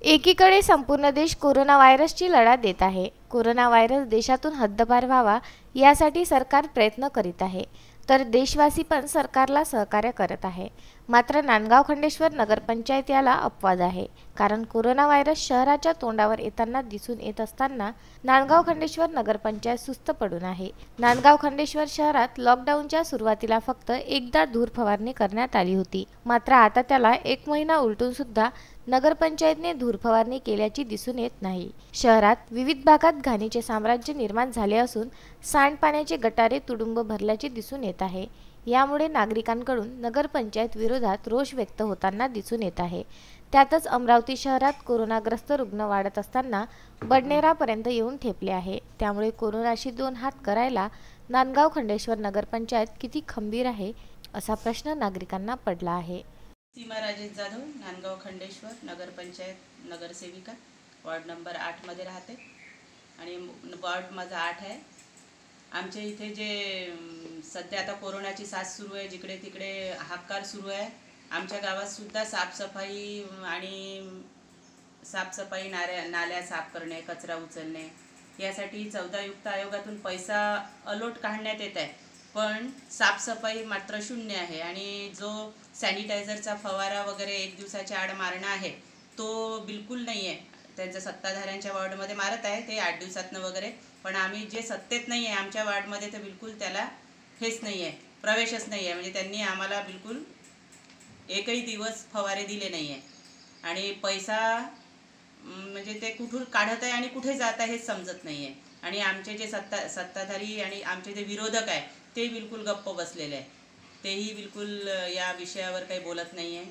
एकीकडे संपूर्ण देश कोरोना व्हायरसची लढा देत आहे. कोरोना व्हायरस देशातून हद्दपार व्हावा यासाठी सरकार प्रयत्न करीत आहे, तर देशवासी पण सरकारला सहकार्य करत आहे. मात्र नांदगाव खंडेश्वर नगरपंचायत याला अपवाद आहे. कारण कोरोना व्हायरस शहराच्या तोंडावर येताना दिसून येत असताना नांदगाव खंडेश्वर नगरपंचायत सुस्त पडून आहे. नांदगाव खंडेश्वर शहरात लॉकडाऊनच्या सुरुवातीला फक्त एकदा धूर फवारणी करण्यात आली होती. मात्र आता त्याला 1 महिना उलटून सुद्धा नगरपंचायतने धूर फवारणी केल्याची दिसून येत नाही. शहरात विविध भागात घाणीचे साम्राज्य निर्माण झाले असून सांडपाण्याचे गटारे तुडुंब भरल्याचे दिसून येत आहे. यामुळे नागरिकांकडून नगरपंचायत विरोधात रोष व्यक्त होताना दिसून येत आहे. त्यातच अमरावती शहरात कोरोनाग्रस्त रुग्ण वाढत असताना बडनेरापर्यंत येऊन ठेपले आहे. त्यामुळे कोरोनाशी 2 हात करायला नांदगाव खंडेश्वर नगरपंचायत किती खंबीर आहे, असा प्रश्न नागरिकांना पडला आहे. सीमा राजेश जाधव, नांदगाव खंडेश्वर नगरपंचायत नगरसेविका, वॉर्ड नंबर 8 मध्ये राहते आणि वॉर्ड माझा 8 आहे. आमच्या इथे जे सध्या आता कोरोनाची साथ सुरू आहे, जिकडे तिकडे हाहाकार सुरू आहे. आमच्या गावात सुद्धा साफसफाई नाल्या साफ करणे, कचरा उचलणे यासाठी 14 युक्त आयोगातून पैसा अलॉट काढण्यात येत आहे. पण साफसफाई मात्र शून्य आहे आणि जो सॅनिटायझरचा फवारा वगैरे 1 दिवसाच्या आड मारणं आहे तो बिलकुल नाही आहे. त्यांचं सत्ताधाऱ्यांच्या वॉर्डमध्ये मारत आहे ते 8 दिवसातनं वगैरे, पण आम्ही जे सत्तेत नाही आहे आमच्या वॉर्डमध्ये तर बिलकुल त्याला हेच नाही आहे, प्रवेशच नाही आहे. म्हणजे त्यांनी आम्हाला बिलकुल एकही दिवस फवारे दिले नाही आहे आणि पैसा म्हणजे ते कुठून काढत आहे आणि कुठे जात आहे हेच समजत नाही आहे. आणि आमचे जे सत्ताधारी आणि आमचे जे विरोधक आहे ते बिलकुल गप्प बसलेले आहे. तेही बिलकुल या विषयावर काही बोलत नाही आहे.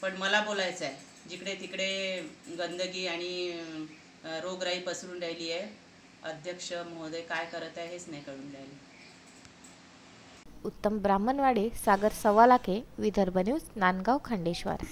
पण मला बोलायचं आहे, जिकडे तिकडे गंदगी आणि रोगराई पसरून राहिली आहे. अध्यक्ष महोदय काय करत आहे हेच नाही कळून राहिले. उत्तम ब्राह्मणवाडे, सागर सव्वालाखे, विदर्भ न्यूज, नांदगाव खंडेश्वर.